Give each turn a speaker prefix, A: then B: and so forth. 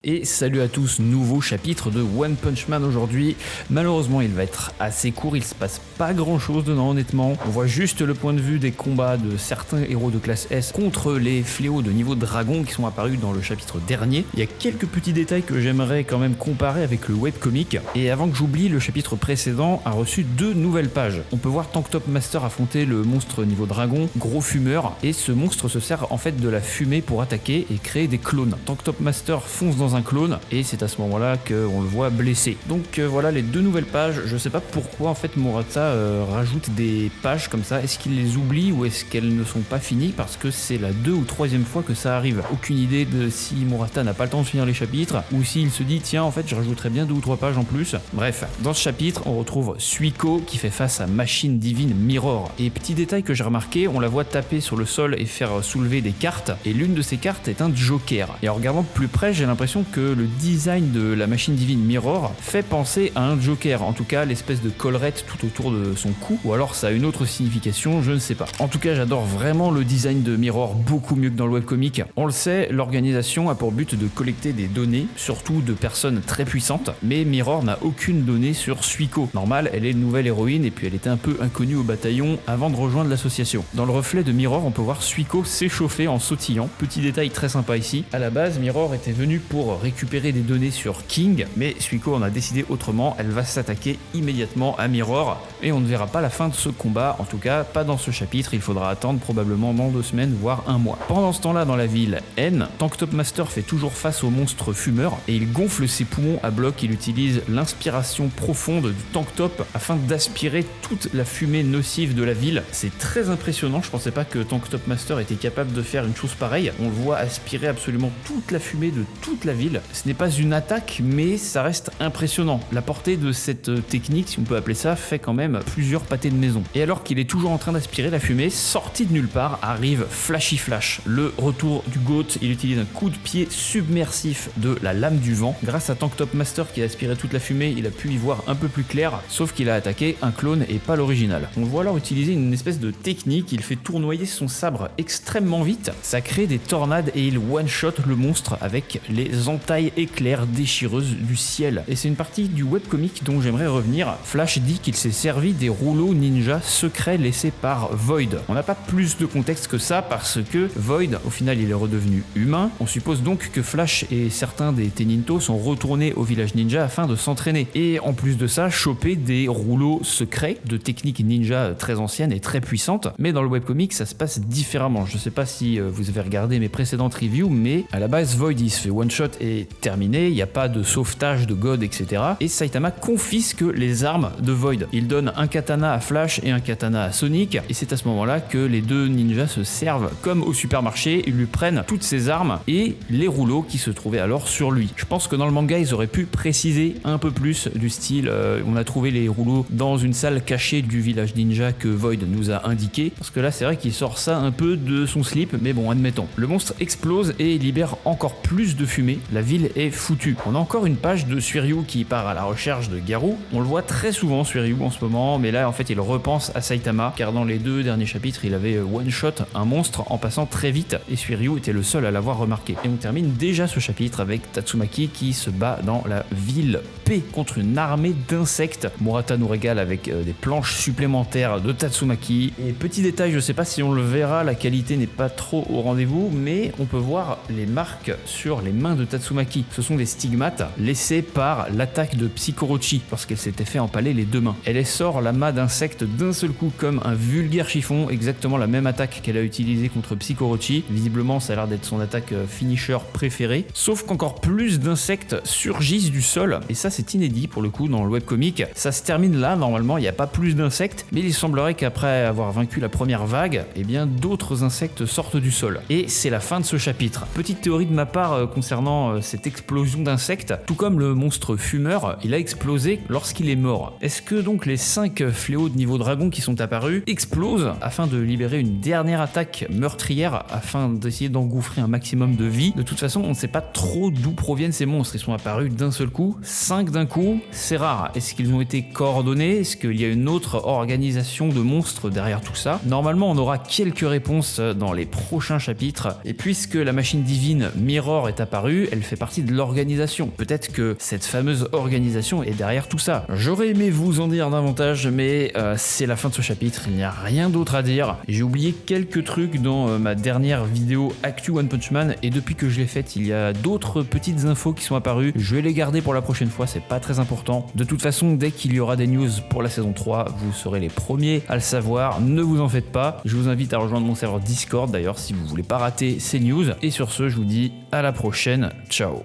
A: Et salut à tous, nouveau chapitre de One Punch Man aujourd'hui. Malheureusement il va être assez court, il se passe pas grand chose dedans honnêtement. On voit juste le point de vue des combats de certains héros de classe S contre les fléaux de niveau dragon qui sont apparus dans le chapitre dernier. Il y a quelques petits détails que j'aimerais quand même comparer avec le webcomic. Et avant que j'oublie, le chapitre précédent a reçu 2 nouvelles pages. On peut voir Tank Top Master affronter le monstre niveau dragon, gros fumeur, et ce monstre se sert en fait de la fumée pour attaquer et créer des clones. Tank Top Master fonce dans un clone et c'est à ce moment-là qu'on le voit blessé. Donc voilà les 2 nouvelles pages. Je sais pas pourquoi en fait Murata rajoute des pages comme ça. Est-ce qu'il les oublie ou est-ce qu'elles ne sont pas finies parce que c'est la 2e ou 3e fois que ça arrive. Aucune idée de si Murata n'a pas le temps de finir les chapitres ou s'il se dit tiens en fait je rajouterais bien 2 ou 3 pages en plus. Bref, dans ce chapitre on retrouve Suiko qui fait face à Machine Divine Mirror. Et petit détail que j'ai remarqué, on la voit taper sur le sol et faire soulever des cartes et l'une de ces cartes est un joker. Et en regardant de plus près j'ai l'impression que le design de la Machine Divine Mirror fait penser à un joker, en tout cas l'espèce de collerette tout autour de son cou, ou alors ça a une autre signification, je ne sais pas. En tout cas j'adore vraiment le design de Mirror, beaucoup mieux que dans le webcomic. On le sait, l'organisation a pour but de collecter des données, surtout de personnes très puissantes, mais Mirror n'a aucune donnée sur Suiko. Normal, elle est une nouvelle héroïne et puis elle était un peu inconnue au bataillon avant de rejoindre l'association. Dans le reflet de Mirror, on peut voir Suiko s'échauffer en sautillant. Petit détail très sympa ici. À la base, Mirror était venue pour récupérer des données sur King, mais Suiko en a décidé autrement, elle va s'attaquer immédiatement à Mirror et on ne verra pas la fin de ce combat, en tout cas pas dans ce chapitre, il faudra attendre probablement dans 2 semaines voire 1 mois. Pendant ce temps-là dans la ville N, Tank Top Master fait toujours face au monstre fumeur et il gonfle ses poumons à bloc, il utilise l'inspiration profonde du Tank Top afin d'aspirer toute la fumée nocive de la ville. C'est très impressionnant, je pensais pas que Tank Top Master était capable de faire une chose pareille, on le voit aspirer absolument toute la fumée de toute la ville. Ce n'est pas une attaque, mais ça reste impressionnant. La portée de cette technique, si on peut appeler ça, fait quand même plusieurs pâtés de maison. Et alors qu'il est toujours en train d'aspirer la fumée, sorti de nulle part, arrive Flashy Flash. Le retour du GOAT, il utilise un coup de pied submersif de la lame du vent. Grâce à Tank Top Master qui a aspiré toute la fumée, il a pu y voir un peu plus clair, sauf qu'il a attaqué un clone et pas l'original. On le voit alors utiliser une espèce de technique, il fait tournoyer son sabre extrêmement vite, ça crée des tornades et il one-shot le monstre avec les entailles éclairs déchireuses du ciel. Et c'est une partie du webcomic dont j'aimerais revenir. Flash dit qu'il s'est servi des rouleaux ninja secrets laissés par Void. On n'a pas plus de contexte que ça parce que Void, au final, il est redevenu humain. On suppose donc que Flash et certains des Teninto sont retournés au village ninja afin de s'entraîner. Et en plus de ça, choper des rouleaux secrets de techniques ninja très anciennes et très puissantes. Mais dans le webcomic, ça se passe différemment. Je sais pas si vous avez regardé mes précédentes reviews, mais à la base, Void, il se fait one-shot et terminé, il n'y a pas de sauvetage de God, etc. Et Saitama confisque les armes de Void. Il donne un katana à Flash et un katana à Sonic, et c'est à ce moment-là que les 2 ninjas se servent comme au supermarché, ils lui prennent toutes ses armes et les rouleaux qui se trouvaient alors sur lui. Je pense que dans le manga, ils auraient pu préciser un peu plus du style on a trouvé les rouleaux dans une salle cachée du village ninja que Void nous a indiqué, parce que là c'est vrai qu'il sort ça un peu de son slip, mais bon, admettons. Le monstre explose et libère encore plus de fumée, la ville est foutue. On a encore une page de Suiryu qui part à la recherche de Garou. On le voit très souvent Suiryu en ce moment, mais là en fait il repense à Saitama, car dans les 2 derniers chapitres il avait one-shot un monstre en passant très vite, et Suiryu était le seul à l'avoir remarqué. Et on termine déjà ce chapitre avec Tatsumaki qui se bat dans la ville P contre une armée d'insectes. Murata nous régale avec des planches supplémentaires de Tatsumaki. Et petit détail, je sais pas si on le verra, la qualité n'est pas trop au rendez-vous, mais on peut voir les marques sur les mains de Tatsumaki. Ce sont des stigmates laissés par l'attaque de Psikorochi lorsqu'elle s'était fait empaler les 2 mains. Elle essore la main d'insecte d'un seul coup comme un vulgaire chiffon, exactement la même attaque qu'elle a utilisée contre Psikorochi. Visiblement ça a l'air d'être son attaque finisher préférée, sauf qu'encore plus d'insectes surgissent du sol, et ça c'est inédit pour le coup dans le webcomic. Ça se termine là, normalement il n'y a pas plus d'insectes, mais il semblerait qu'après avoir vaincu la première vague, eh bien d'autres insectes sortent du sol. Et c'est la fin de ce chapitre. Petite théorie de ma part concernant cette explosion d'insectes, tout comme le monstre fumeur, il a explosé lorsqu'il est mort. Est-ce que donc les 5 fléaux de niveau dragon qui sont apparus explosent afin de libérer une dernière attaque meurtrière afin d'essayer d'engouffrer un maximum de vie? De toute façon, on ne sait pas trop d'où proviennent ces monstres, ils sont apparus d'un seul coup, 5 d'un coup, c'est rare. Est-ce qu'ils ont été coordonnés? Est-ce qu'il y a une autre organisation de monstres derrière tout ça? Normalement, on aura quelques réponses dans les prochains chapitres, et puisque la machine divine Mirror est apparue, elle fait partie de l'organisation. Peut-être que cette fameuse organisation est derrière tout ça. J'aurais aimé vous en dire davantage, mais c'est la fin de ce chapitre, il n'y a rien d'autre à dire. J'ai oublié quelques trucs dans ma dernière vidéo Actu One Punch Man, et depuis que je l'ai faite, il y a d'autres petites infos qui sont apparues. Je vais les garder pour la prochaine fois, c'est pas très important. De toute façon, dès qu'il y aura des news pour la saison 3, vous serez les premiers à le savoir, ne vous en faites pas. Je vous invite à rejoindre mon serveur Discord d'ailleurs si vous voulez pas rater ces news. Et sur ce, je vous dis à la prochaine, ciao.